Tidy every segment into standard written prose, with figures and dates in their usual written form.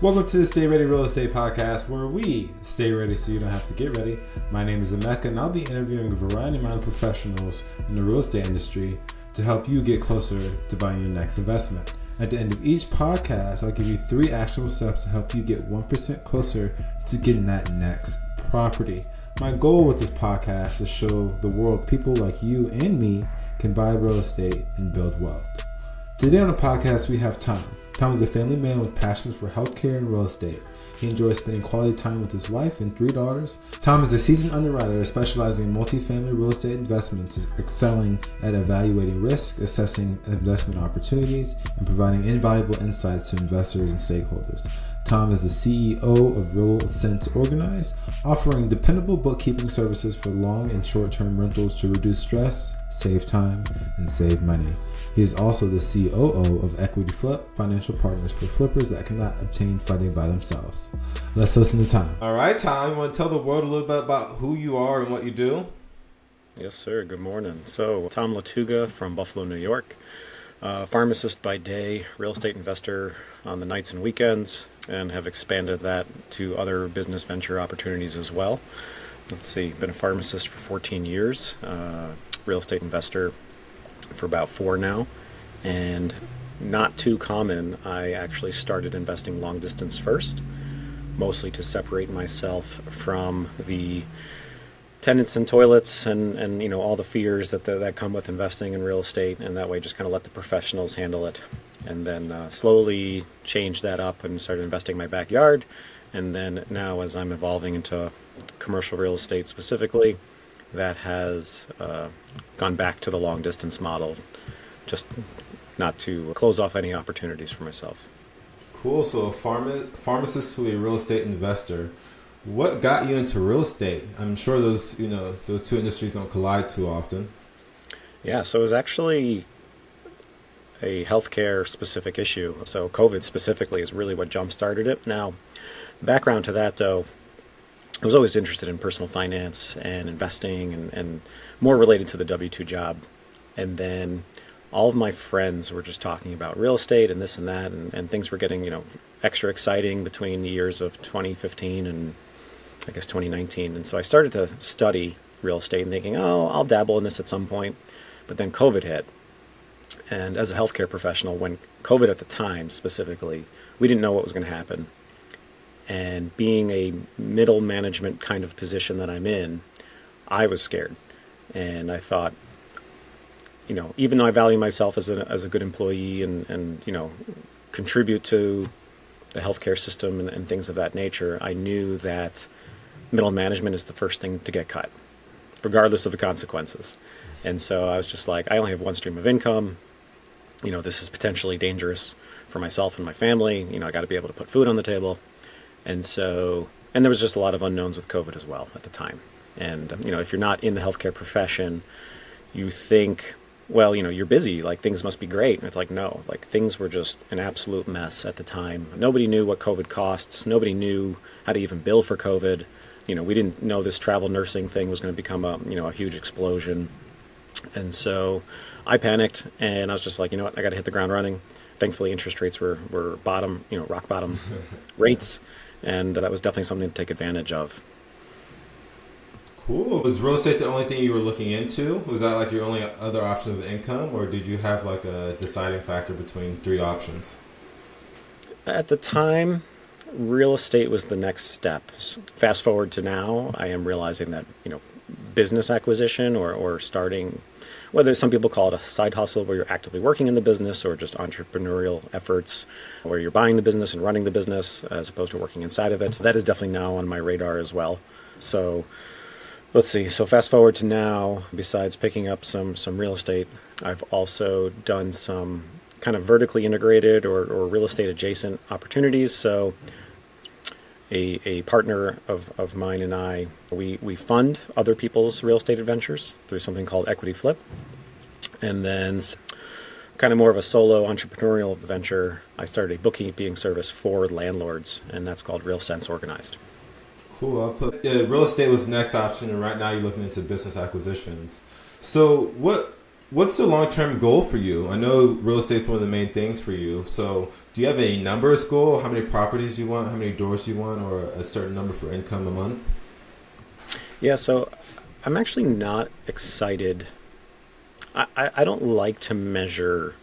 Welcome to the Stay Ready Real Estate Podcast, where we stay ready so you don't have to get ready. My name is Emeka, and I'll be interviewing a variety of professionals in the real estate industry to help you get closer to buying your next investment. At the end of each podcast, I'll give you 3 actionable steps to help you get 1% closer to getting that next property. My goal with this podcast is to show the world people like you and me can buy real estate and build wealth. Today on the podcast, we have Tom. Tom is a family man with passions for healthcare and real estate. He enjoys spending quality time with his wife and 3 daughters. Tom is a seasoned underwriter specializing in multifamily real estate investments, excelling at evaluating risk, assessing investment opportunities, and providing invaluable insights to investors and stakeholders. Tom is the CEO of Real Sense Organized, offering dependable bookkeeping services for long and short-term rentals to reduce stress, save time, and save money. He is also the COO of Equity Flip, financial partners for flippers that cannot obtain funding by themselves. Let's listen to Tom. All right, Tom, you want to tell the world a little bit about who you are and what you do? Yes, sir. Good morning. So, Tom Latuga from Buffalo, New York. Pharmacist by day, real estate investor on the nights and weekends, and have expanded that to other business venture opportunities as well. Let's see, been a pharmacist for 14 years, real estate investor for about 4 now, and not too common. I actually started investing long distance first, mostly to separate myself from the tenants and toilets and you know, all the fears that come with investing in real estate, and that way just kind of let the professionals handle it. And then slowly changed that up and started investing in my backyard. And then now, as I'm evolving into commercial real estate specifically, that has gone back to the long distance model, just not to close off any opportunities for myself. Cool. So a pharmacist to a real estate investor. What got you into real estate? I'm sure those two industries don't collide too often. Yeah, so it was actually a healthcare specific issue. So COVID specifically is really what jump-started it. Now, background to that though, I was always interested in personal finance and investing and more related to the W-2 job. And then all of my friends were just talking about real estate and this and that, and things were getting, extra exciting between the years of 2015 and I guess 2019. And so I started to study real estate and thinking, I'll dabble in this at some point. But then COVID hit. And as a healthcare professional, when COVID at the time specifically, we didn't know what was going to happen. And being a middle management kind of position that I'm in, I was scared. And I thought, even though I value myself as a good employee and contribute to the healthcare system and things of that nature, I knew that middle management is the first thing to get cut, regardless of the consequences. And so I was just like, I only have one stream of income. This is potentially dangerous for myself and my family. I got to be able to put food on the table. And there was just a lot of unknowns with COVID as well at the time. And, if you're not in the healthcare profession, you think, well, you're busy, like things must be great. And it's like, no, like things were just an absolute mess at the time. Nobody knew what COVID costs. Nobody knew how to even bill for COVID. We didn't know this travel nursing thing was going to become a huge explosion. And so I panicked and I was just like, I got to hit the ground running. Thankfully, interest rates were bottom, rock bottom rates. And that was definitely something to take advantage of. Cool. Was real estate the only thing you were looking into? Was that like your only other option of income, or did you have like a deciding factor between 3 options? At the time, real estate was the next step. Fast forward to now, I am realizing that, business acquisition or starting, whether some people call it a side hustle where you're actively working in the business, or just entrepreneurial efforts where you're buying the business and running the business as opposed to working inside of it. That is definitely now on my radar as well. So let's see. So fast forward to now, besides picking up some real estate, I've also done some kind of vertically integrated or real estate adjacent opportunities. So a partner of mine and I, we fund other people's real estate adventures through something called Equity Flip. And then kind of more of a solo entrepreneurial venture, I started a bookkeeping service for landlords, and that's called Real Sense Organized. Cool. I'll put real estate was the next option, and right now you're looking into business acquisitions. So what What's the long-term goal for you? I know real estate's one of the main things for you. So do you have a numbers goal? How many properties you want? How many doors you want? Or a certain number for income a month? Yeah, so I'm actually not excited. I don't like to measure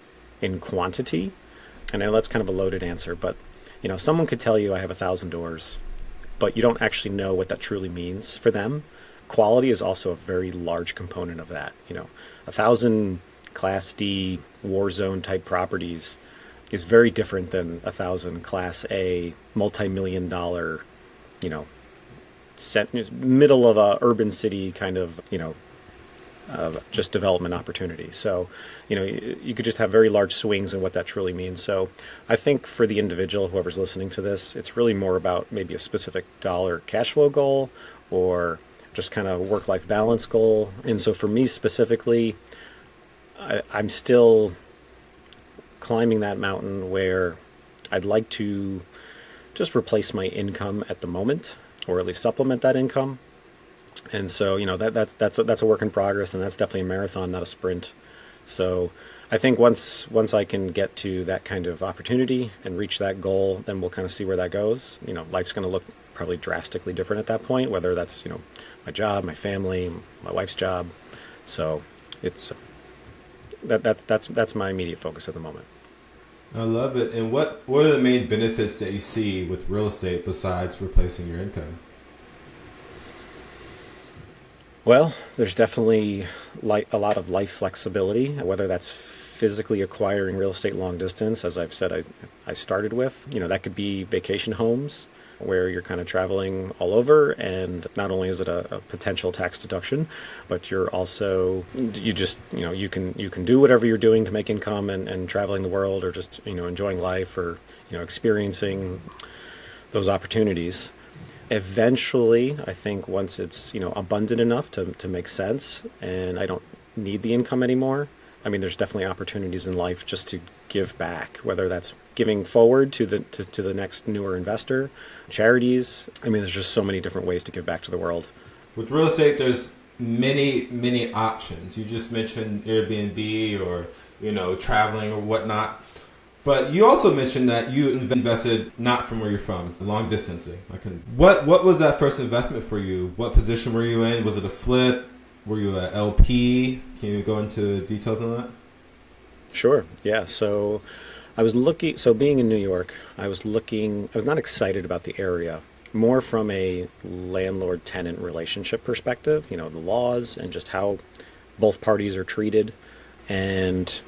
in quantity. I know that's kind of a loaded answer, but someone could tell you I have 1,000 doors, but you don't actually know what that truly means for them. Quality is also a very large component of that. 1,000 Class D war zone type properties is very different than 1,000 Class A multi-million dollar, you know, middle of a urban city kind of, just development opportunity. So, you could just have very large swings in what that truly means. So I think for the individual, whoever's listening to this, it's really more about maybe a specific dollar cash flow goal or just kind of work-life balance goal. And so for me specifically, I'm still climbing that mountain where I'd like to just replace my income at the moment, or at least supplement that income. And so, that's a work in progress, and that's definitely a marathon, not a sprint. So I think once I can get to that kind of opportunity and reach that goal, then we'll kind of see where that goes. Life's going to look probably drastically different at that point, whether that's, my job, my family, my wife's job. So it's that's my immediate focus at the moment. I love it. And what are the main benefits that you see with real estate besides replacing your income? Well, there's definitely a lot of life flexibility, whether that's physically acquiring real estate long distance, as I've said I started with. That could be vacation homes where you're kind of traveling all over, and not only is it a potential tax deduction, but you're also, you can do whatever you're doing to make income and traveling the world, or just, enjoying life, or, experiencing those opportunities. Eventually, I think once it's, abundant enough to make sense and I don't need the income anymore, there's definitely opportunities in life just to give back, whether that's giving forward to the next newer investor, charities. There's just so many different ways to give back to the world. With real estate, there's many options. You just mentioned Airbnb or, traveling or whatnot. But you also mentioned that you invested not from where you're from, long distancing. What was that first investment for you? What position were you in? Was it a flip? Were you an LP? Can you go into details on that? Sure. Yeah. So I was looking, so being in New York, I was not excited about the area, more from a landlord-tenant relationship perspective, the laws and just how both parties are treated. And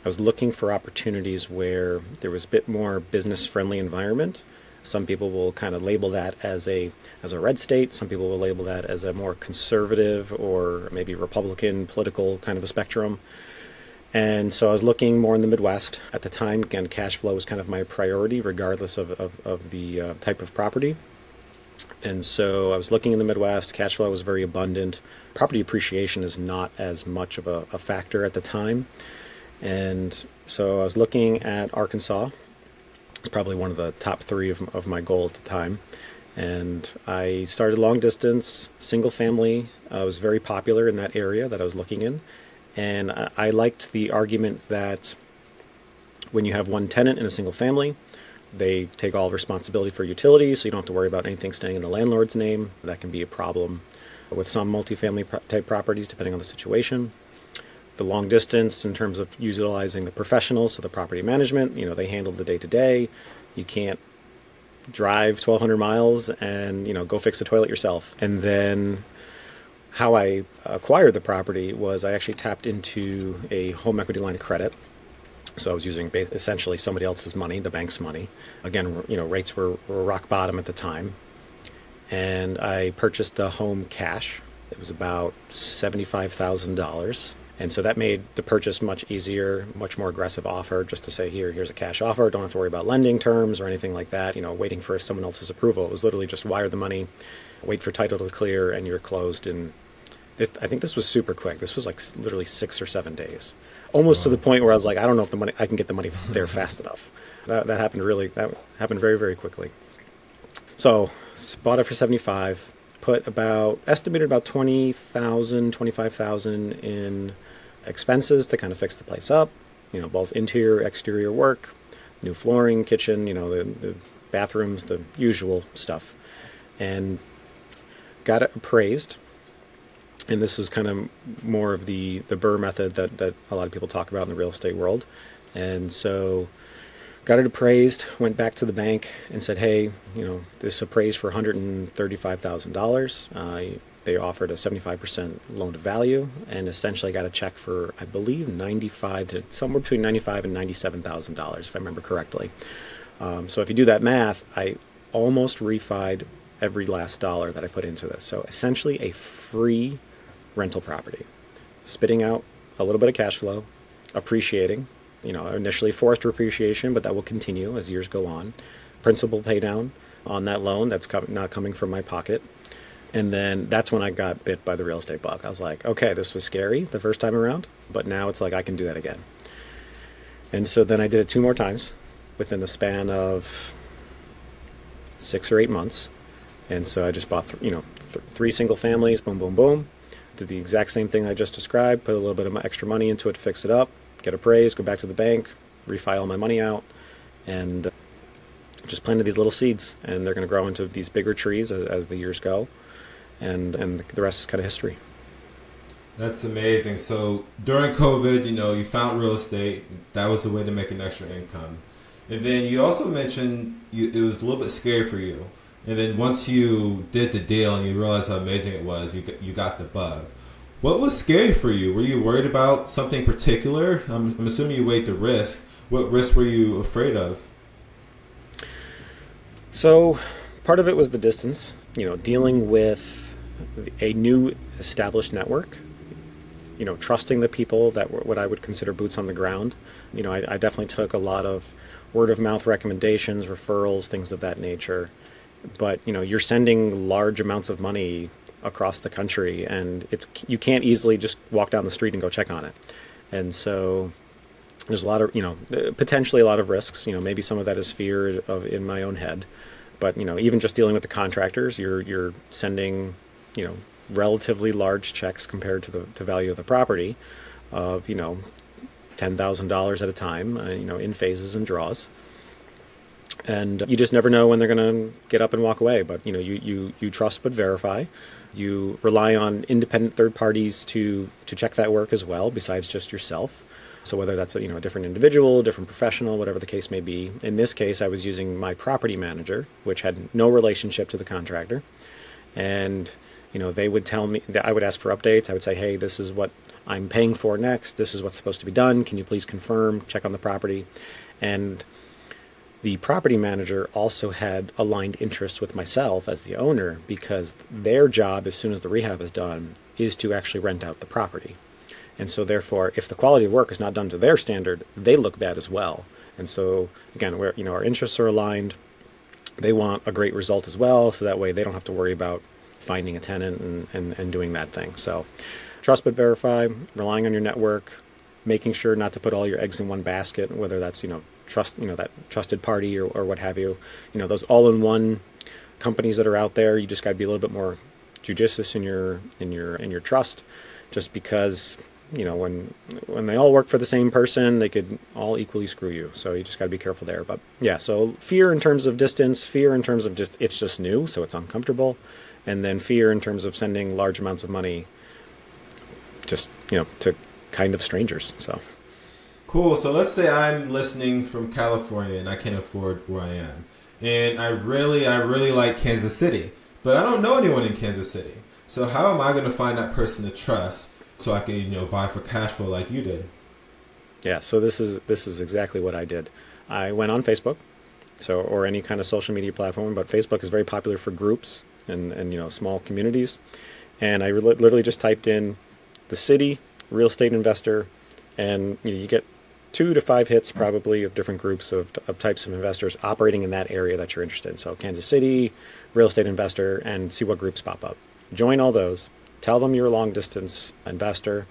I was looking for opportunities where there was a bit more business-friendly environment. Some people will kind of label that as a red state. Some people will label that as a more conservative or maybe Republican political kind of a spectrum. And so I was looking more in the Midwest. At the time, again, cash flow was kind of my priority, regardless of the type of property. And so I was looking in the Midwest. Cash flow was very abundant. Property appreciation is not as much of a factor at the time. And so I was looking at Arkansas. It's probably one of the top three of my goal at the time. And I started long distance, single family. Was very popular in that area that I was looking in. And I liked the argument that when you have one tenant in a single family, they take all responsibility for utilities, so you don't have to worry about anything staying in the landlord's name. That can be a problem with some multifamily type properties, depending on the situation. The long distance, in terms of utilizing the professionals, so the property management, they handle the day-to-day. You can't drive 1,200 miles and, go fix the toilet yourself. And then how I acquired the property was I actually tapped into a home equity line of credit. So I was using essentially somebody else's money, the bank's money. Again, rates were rock bottom at the time. And I purchased the home cash. It was about $75,000. And so that made the purchase much easier, much more aggressive offer, just to say, here's a cash offer. Don't have to worry about lending terms or anything like that, waiting for someone else's approval. It was literally just wire the money, wait for title to clear, and you're closed. And I think this was super quick. This was like literally 6 or 7 days, almost to the point where I was like, I don't know if I can get the money there fast enough. That happened very, very quickly. So bought it for 75, estimated about 20,000, 25,000 in expenses to kind of fix the place up, both interior, exterior work, new flooring, kitchen, the bathrooms, the usual stuff. And got it appraised. And this is kind of more of the BRRRR method that a lot of people talk about in the real estate world. And so got it appraised, went back to the bank and said, hey, this appraised for $135,000. They offered a 75% loan to value, and essentially got a check for, I believe, somewhere between $95,000 and $97,000, if I remember correctly. So if you do that math, I almost refied every last dollar that I put into this. So essentially a free rental property, spitting out a little bit of cash flow, appreciating, initially forced appreciation, but that will continue as years go on. Principal pay down on that loan that's not coming from my pocket. And then that's when I got bit by the real estate bug. I was like, okay, this was scary the first time around, but now it's like I can do that again. And so then I did it 2 more times within the span of 6 or 8 months. And so I just bought, 3 single families, boom, boom, boom. Did the exact same thing I just described, put a little bit of my extra money into it to fix it up, get appraised, go back to the bank, refi all my money out, and just planted these little seeds. And they're going to grow into these bigger trees as the years go. And the rest is kind of history. That's amazing. So during COVID, you found real estate. That was a way to make an extra income. And then you also mentioned it was a little bit scary for you. And then once you did the deal and you realized how amazing it was, you got the bug. What was scary for you? Were you worried about something particular? I'm assuming you weighed the risk. What risk were you afraid of? So part of it was the distance, dealing with a new established network, trusting the people that were what I would consider boots on the ground. I definitely took a lot of word of mouth recommendations, referrals, things of that nature. But, you're sending large amounts of money across the country, and you can't easily just walk down the street and go check on it. And so there's a lot of, potentially a lot of risks. Maybe some of that is fear in my own head. But, even just dealing with the contractors, you're sending, relatively large checks compared to the value of the property of, $10,000 at a time, in phases and draws. And you just never know when they're going to get up and walk away. But, you trust but verify. You rely on independent third parties to check that work as well, besides just yourself. So whether that's a different individual, different professional, whatever the case may be. In this case, I was using my property manager, which had no relationship to the contractor. And, they would tell me that I would ask for updates. I would say, hey, this is what I'm paying for next. This is what's supposed to be done. Can you please confirm, check on the property? And the property manager also had aligned interests with myself as the owner, because their job, as soon as the rehab is done, is to actually rent out the property. And so therefore, if the quality of work is not done to their standard, they look bad as well. And so again, our interests are aligned. They want a great result as well, so that way they don't have to worry about finding a tenant and doing that thing. So trust but verify, relying on your network, making sure not to put all your eggs in one basket, whether that's, trust, that trusted party or what have you. Those all-in-one companies that are out there, you just got to be a little bit more judicious in your trust, just because, when they all work for the same person, they could all equally screw you. So you just got to be careful there. But yeah, so fear in terms of distance, fear in terms of it's just new, so it's uncomfortable. And then fear in terms of sending large amounts of money just, to kind of strangers. So cool. So let's say I'm listening from California and I can't afford where I am. And I really like Kansas City, but I don't know anyone in Kansas City. So how am I going to find that person to trust so I can, buy for cash flow like you did? Yeah. So this is exactly what I did. I went on Facebook, or any kind of social media platform, but Facebook is very popular for groups and small communities. And I literally just typed in the city, real estate investor, and you get 2 to 5 hits probably of different groups of types of investors operating in that area that you're interested in. So Kansas City, real estate investor, and see what groups pop up. Join all those. Tell them you're a long distance investor,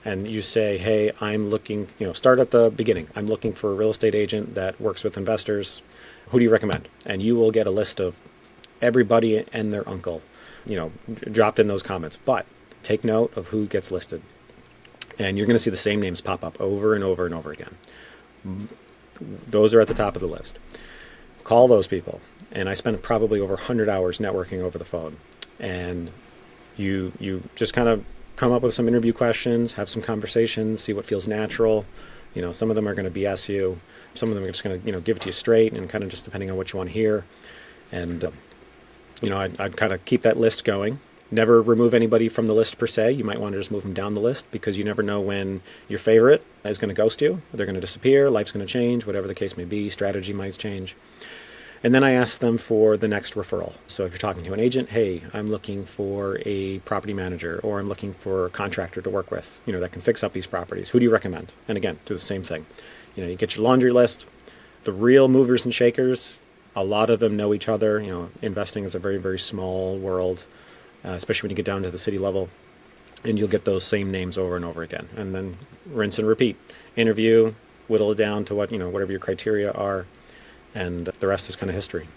and you say, hey, I'm looking, start at the beginning. I'm looking for a real estate agent that works with investors. Who do you recommend? And you will get a list of everybody and their uncle, dropped in those comments. But take note of who gets listed. And you're going to see the same names pop up over and over and over again. Those are at the top of the list. Call those people. And I spent probably over 100 hours networking over the phone. And you just kind of come up with some interview questions, have some conversations, see what feels natural. Some of them are going to BS you. Some of them are just going to, give it to you straight, and kind of just depending on what you want to hear. And, I'd kind of keep that list going. Never remove anybody from the list per se. You might want to just move them down the list, because you never know when your favorite is going to ghost you. They're going to disappear. Life's going to change, whatever the case may be. Strategy might change. And then I ask them for the next referral. So if you're talking to an agent, hey, I'm looking for a property manager, or I'm looking for a contractor to work with, that can fix up these properties. Who do you recommend? And again, do the same thing. You get your laundry list. The real movers and shakers, a lot of them know each other. Investing is a very, very small world, especially when you get down to the city level. And you'll get those same names over and over again. And then rinse and repeat. Interview, whittle it down to whatever your criteria are. And the rest is kind of history.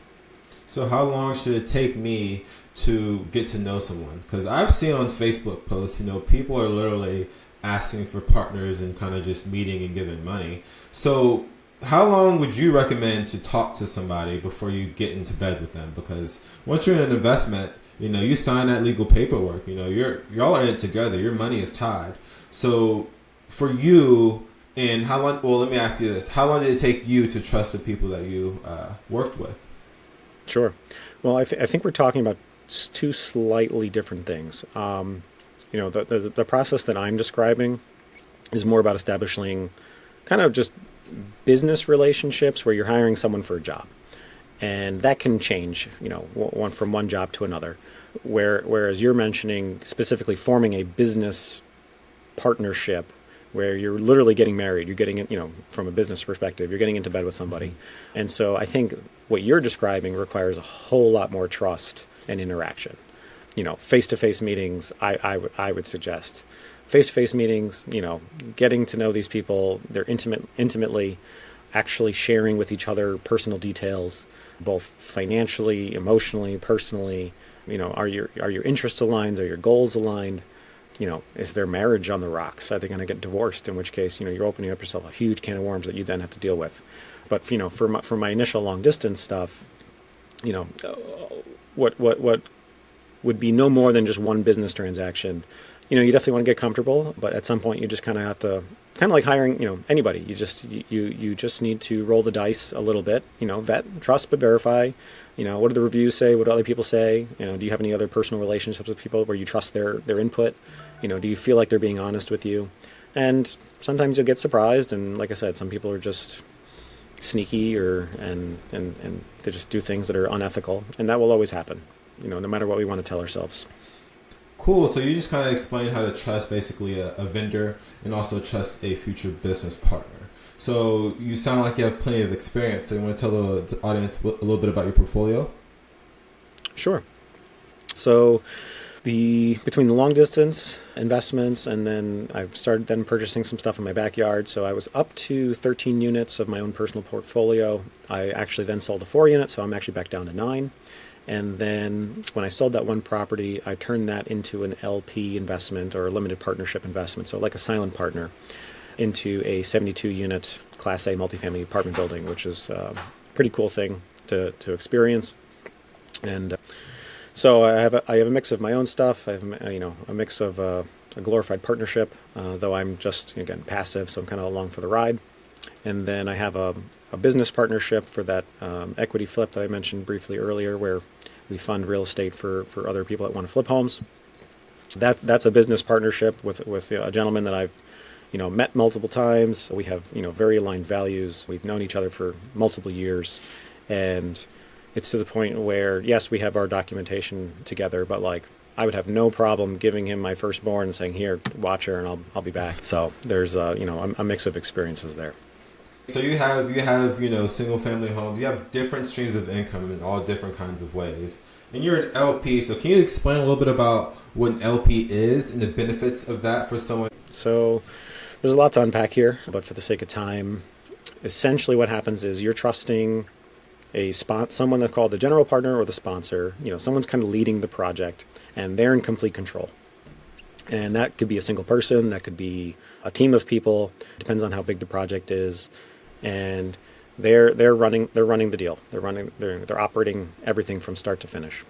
So how long should it take me to get to know someone? Because I've seen on Facebook posts, people are literally asking for partners and kind of just meeting and giving money. So how long would you recommend to talk to somebody before you get into bed with them? Because once you're in an investment, you sign that legal paperwork. Y'all are in it together. Your money is tied. So for you, and how long? Well, let me ask you this: how long did it take you to trust the people that you worked with? Sure. Well, I think we're talking about two slightly different things. The process that I'm describing is more about establishing kind of just business relationships where you're hiring someone for a job, and that can change, one from one job to another. Whereas you're mentioning specifically forming a business partnership, where you're literally getting married, you're getting it, from a business perspective, you're getting into bed with somebody. And so I think what you're describing requires a whole lot more trust and interaction. Face-to-face meetings, I would suggest. Face-to-face meetings, getting to know these people, they're intimately, actually sharing with each other personal details, both financially, emotionally, personally. Are your interests aligned? Are your goals aligned? Is their marriage on the rocks? Are they going to get divorced? In which case, you're opening up yourself a huge can of worms that you then have to deal with. But, for my initial long distance stuff, what would be no more than just one business transaction. You definitely want to get comfortable, but at some point you just kind of have to, kind of like hiring, anybody. You just need to roll the dice a little bit, vet, trust, but verify. What do the reviews say? What do other people say? Do you have any other personal relationships with people where you trust their input? Do you feel like they're being honest with you? And sometimes you'll get surprised. And like I said, some people are just sneaky and they just do things that are unethical. And that will always happen, no matter what we want to tell ourselves. Cool. So you just kind of explained how to trust basically a vendor and also trust a future business partner. So you sound like you have plenty of experience. So you want to tell the audience a little bit about your portfolio? Sure. So between the long distance investments, and then I've started then purchasing some stuff in my backyard. So I was up to 13 units of my own personal portfolio. I actually then sold a 4 unit, so I'm actually back down to 9. And then when I sold that one property, I turned that into an LP investment, or a limited partnership investment, so like a silent partner, into a 72-unit Class A multifamily apartment building, which is a pretty cool thing to experience. And so I have a mix of my own stuff. I have a mix of a glorified partnership, though I'm just, again, passive, so I'm kind of along for the ride. And then I have a business partnership for that equity flip that I mentioned briefly earlier, where we fund real estate for other people that want to flip homes. That's a business partnership with a gentleman that I've met multiple times. We have very aligned values. We've known each other for multiple years, and it's to the point where, yes, we have our documentation together, but like, I would have no problem giving him my firstborn and saying, "Here, watch her, and I'll be back." So there's a mix of experiences there. So you have single family homes. You have different streams of income in all different kinds of ways. And you're an LP. So can you explain a little bit about what an LP is and the benefits of that for someone? So there's a lot to unpack here, but for the sake of time, essentially what happens is you're trusting someone that's called the general partner or the sponsor. Someone's kind of leading the project, and they're in complete control. And that could be a single person, that could be a team of people, depends on how big the project is. And they're running the deal. They're operating everything from start to finish.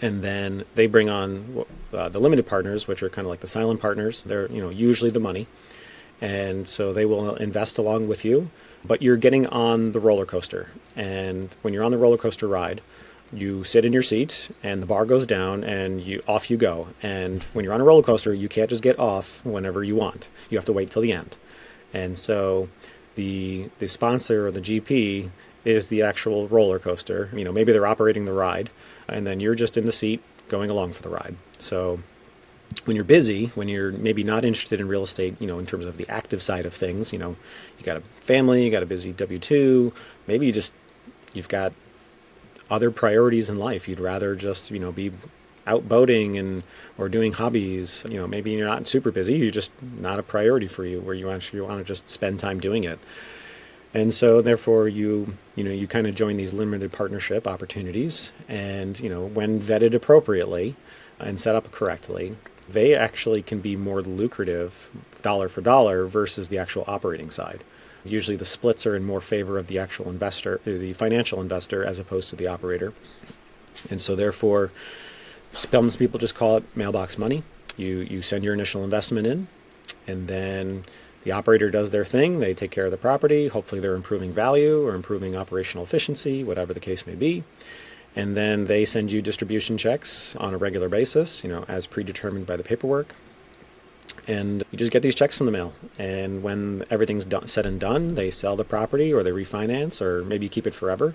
And then they bring on the limited partners, which are kind of like the silent partners. They're usually the money, and so they will invest along with you. But you're getting on the roller coaster, and when you're on the roller coaster ride, you sit in your seat, and the bar goes down, and off you go. And when you're on a roller coaster, you can't just get off whenever you want. You have to wait till the end. And so the sponsor or the GP is the actual roller coaster. Maybe they're operating the ride, and then you're just in the seat going along for the ride. So when you're busy, when you're maybe not interested in real estate, in terms of the active side of things, you got a family, you got a busy W-2, maybe you've got other priorities in life. You'd rather just, be out boating or doing hobbies. Maybe you're not super busy, you're just not a priority for you, where you want to just spend time doing it. And so therefore you kind of join these limited partnership opportunities, and when vetted appropriately and set up correctly, they actually can be more lucrative dollar for dollar versus the actual operating side. Usually the splits are in more favor of the actual investor, the financial investor, as opposed to the operator. And so therefore, some people just call it mailbox money. You send your initial investment in, and then the operator does their thing. They take care of the property. Hopefully they're improving value or improving operational efficiency, whatever the case may be. And then they send you distribution checks on a regular basis, as predetermined by the paperwork. And you just get these checks in the mail. And when everything's said and done, they sell the property, or they refinance, or maybe keep it forever.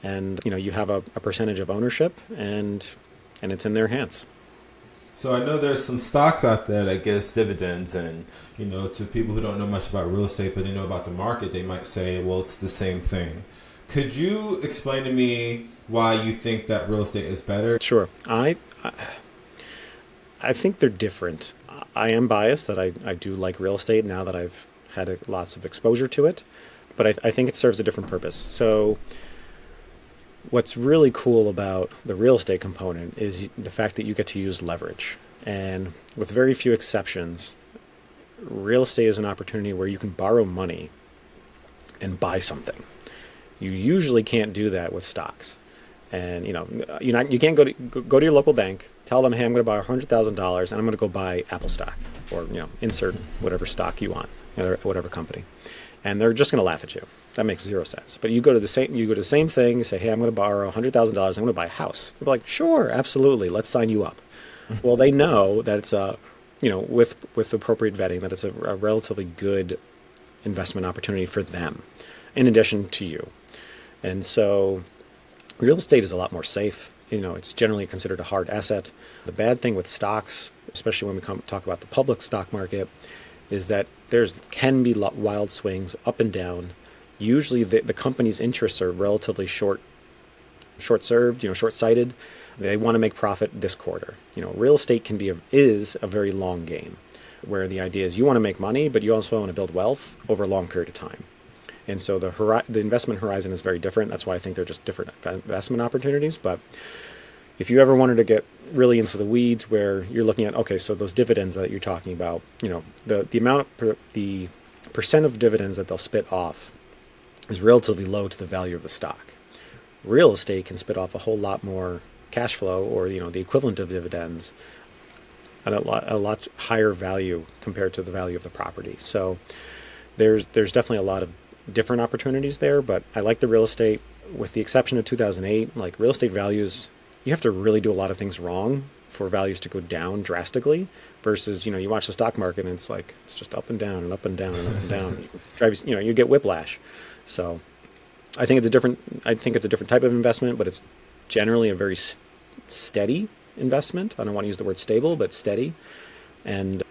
And you have a percentage of ownership, and it's in their hands. So I know there's some stocks out there that gives dividends, and to people who don't know much about real estate but they know about the market, they might say, well, it's the same thing. Could you explain to me why you think that real estate is better? Sure. I think they're different. I am biased that I do like real estate now that I've had lots of exposure to it, but I think it serves a different purpose. So what's really cool about the real estate component is the fact that you get to use leverage. And with very few exceptions, real estate is an opportunity where you can borrow money and buy something. You usually can't do that with stocks. And you can't go to your local bank, tell them, hey, I'm going to borrow $100,000 and I'm going to go buy Apple stock, or insert whatever stock you want, whatever company, and they're just going to laugh at you. That makes zero sense. But you go to the same thing, you say, hey, I'm going to borrow $100,000, I'm going to buy a house. They're like, sure, absolutely, let's sign you up. Well, they know that it's with appropriate vetting, that it's a relatively good investment opportunity for them, in addition to you. And so real estate is a lot more safe. It's generally considered a hard asset. The bad thing with stocks, especially when we talk about the public stock market, is that can be wild swings up and down. Usually the company's interests are relatively short-served, short-sighted. They want to make profit this quarter. Real estate is a very long game, where the idea is you want to make money, but you also want to build wealth over a long period of time. And so the investment horizon is very different. That's why I think they're just different investment opportunities. But if you ever wanted to get really into the weeds, where you're looking at, okay, so those dividends that you're talking about, the percent of dividends that they'll spit off is relatively low to the value of the stock. Real estate can spit off a whole lot more cash flow, or the equivalent of dividends, at a lot higher value compared to the value of the property. So there's definitely a lot of different opportunities there, but I like the real estate, with the exception of 2008. Like, real estate values, you have to really do a lot of things wrong for values to go down drastically, versus you watch the stock market and it's just up and down and up and down and up and down. You get whiplash. So I think it's a different type of investment, but it's generally a very steady investment. I don't want to use the word stable, but steady, and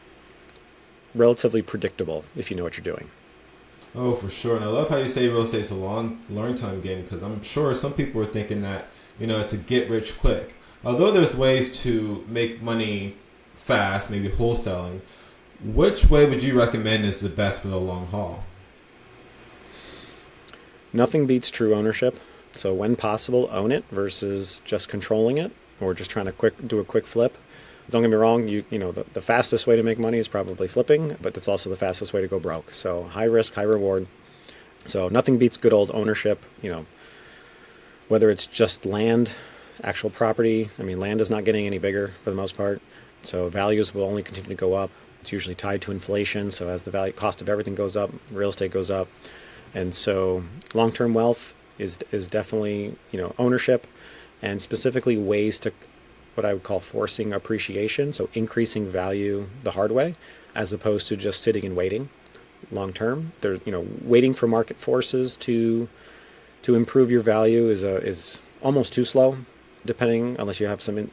relatively predictable if you know what you're doing. Oh, for sure. And I love how you say real estate's a long time game, because I'm sure some people are thinking that, it's a get rich quick. Although there's ways to make money fast, maybe wholesaling, which way would you recommend is the best for the long haul? Nothing beats true ownership. So when possible, own it versus just controlling it, or just trying to do a quick flip. Don't get me wrong, the fastest way to make money is probably flipping, but it's also the fastest way to go broke. So high risk, high reward. So nothing beats good old ownership, whether it's just land, actual property. I mean, land is not getting any bigger for the most part. So values will only continue to go up. It's usually tied to inflation. So as the cost of everything goes up, real estate goes up. And so long-term wealth is definitely, ownership, and specifically ways to what I would call forcing appreciation. So increasing value the hard way, as opposed to just sitting and waiting long term. There's, waiting for market forces to improve your value is almost too slow, unless you have some,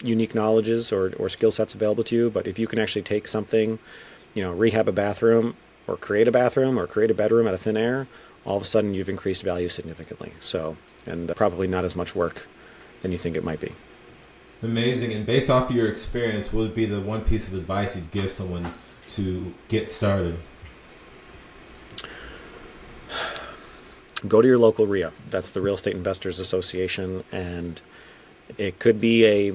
unique knowledges or skill sets available to you. But if you can actually take something, rehab a bathroom or create a bedroom out of thin air, all of a sudden you've increased value significantly. So, and probably not as much work than you think it might be. Amazing. And based off of your experience, what would be the one piece of advice you'd give someone to get started? Go to your local RIA. That's the Real Estate Investors Association, and it could be a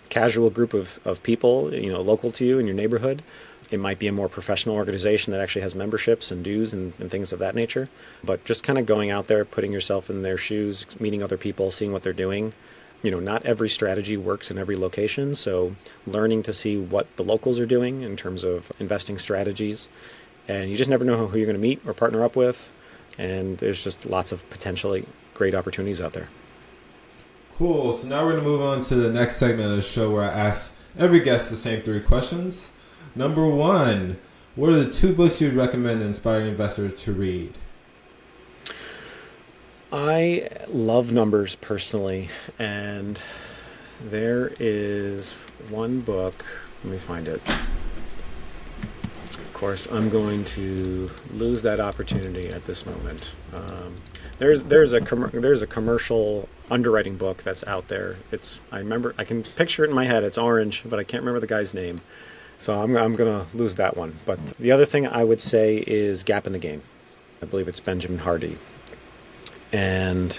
casual group of people, local to you in your neighborhood. It might be a more professional organization that actually has memberships and dues and things of that nature. But just kind of going out there, putting yourself in their shoes, meeting other people, seeing what they're doing. Not every strategy works in every location. So learning to see what the locals are doing in terms of investing strategies. And you just never know who you're going to meet or partner up with. And there's just lots of potentially great opportunities out there. Cool. So now we're going to move on to the next segment of the show, where I ask every guest the same 3 questions. Number 1, what are the 2 books you'd recommend an inspiring investor to read? I love numbers personally, and there is one book. Let me find it. Of course, I'm going to lose that opportunity at this moment. There's a commercial underwriting book that's out there. I can picture it in my head. It's orange, but I can't remember the guy's name. So I'm going to lose that one. But the other thing I would say is Gap in the Game. I believe it's Benjamin Hardy. And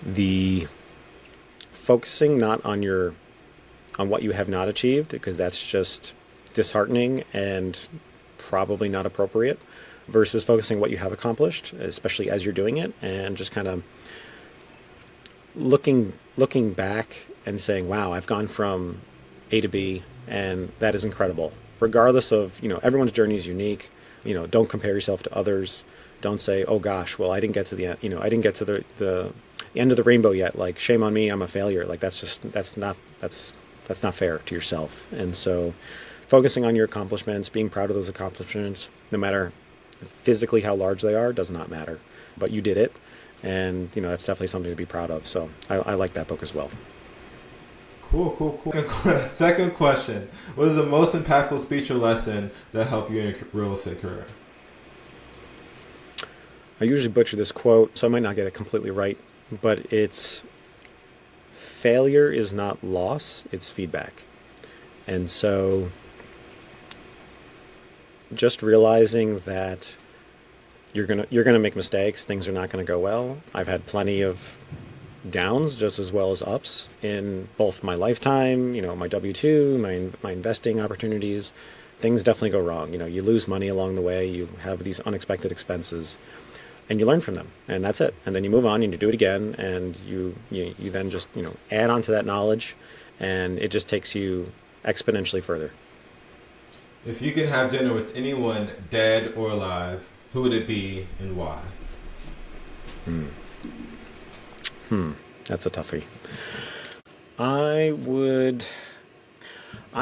the focusing not on what you have not achieved, because that's just disheartening and probably not appropriate, versus focusing what you have accomplished, especially as you're doing it, and just kind of looking back and saying, wow, I've gone from A to B, and that is incredible. Regardless of, everyone's journey is unique. Don't compare yourself to others. Don't say, oh gosh, well, I didn't get to the end, I didn't get to the end of the rainbow yet. Like, shame on me, I'm a failure. Like, that's not fair to yourself. And so focusing on your accomplishments, being proud of those accomplishments, no matter physically how large they are, does not matter. But you did it, and that's definitely something to be proud of. So I like that book as well. Cool. Second question. What is the most impactful speech or lesson that helped you in your real estate career? I usually butcher this quote, so I might not get it completely right, but it's, failure is not loss, it's feedback. And so just realizing that you're gonna make mistakes, things are not gonna go well. I've had plenty of downs just as well as ups in both my lifetime, my W-2, my investing opportunities. Things definitely go wrong. You lose money along the way, you have these unexpected expenses, and you learn from them, and that's it. And then you move on and you do it again, and you then just add on to that knowledge, and it just takes you exponentially further. If you could have dinner with anyone, dead or alive, who would it be and why? That's a toughie. I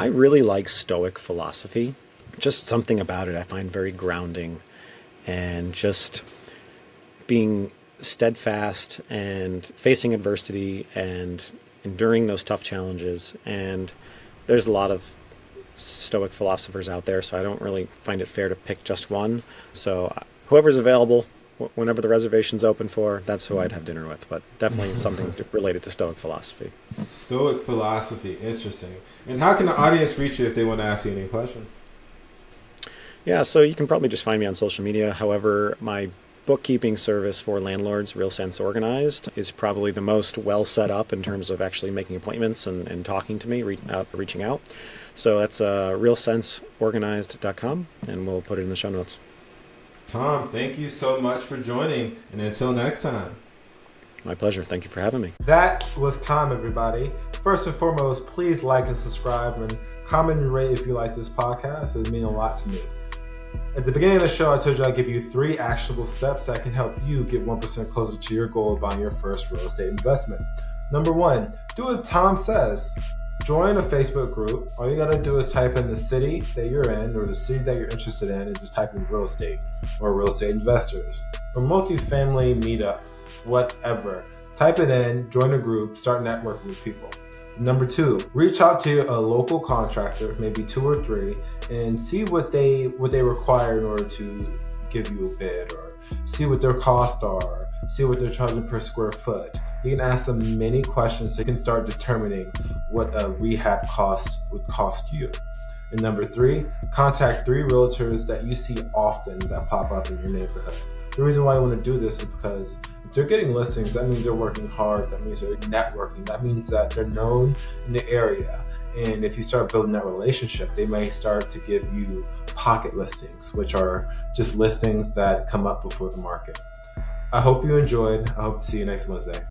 really like Stoic philosophy. Just something about it I find very grounding, and just being steadfast and facing adversity and enduring those tough challenges. And there's a lot of Stoic philosophers out there, so I don't really find it fair to pick just one. So whoever's available, whenever the reservation's open for, that's who I'd have dinner with. But definitely something related to Stoic philosophy. Stoic philosophy, interesting. And how can the audience reach you if they want to ask you any questions? Yeah, so you can probably just find me on social media. However, my bookkeeping service for landlords, Real Sense Organized, is probably the most well set up in terms of actually making appointments and talking to me, reaching out. So that's realsenseorganized.com, and we'll put it in the show notes. Tom, thank you so much for joining, and until next time. My pleasure. Thank you for having me. That was Tom, everybody. First and foremost, please like and subscribe and comment and rate if you like this podcast. It would mean a lot to me. At the beginning of the show, I told you I'd give you 3 actionable steps that can help you get 1% closer to your goal of buying your first real estate investment. Number 1, do what Tom says. Join a Facebook group. All you gotta do is type in the city that you're in or the city that you're interested in and just type in real estate or real estate investors or multifamily meetup, whatever. Type it in, join a group, start networking with people. Number 2, reach out to a local contractor, maybe 2 or 3, and see what they require in order to give you a bid, or see what their costs are, see what they're charging per square foot. You can ask them many questions so you can start determining what a rehab cost would cost you. And number 3, contact 3 realtors that you see often that pop up in your neighborhood. The reason why I want to do this is because if they're getting listings, that means they're working hard, that means they're networking, that means that they're known in the area. And if you start building that relationship, they may start to give you pocket listings, which are just listings that come up before the market. I hope you enjoyed. I hope to see you next Wednesday.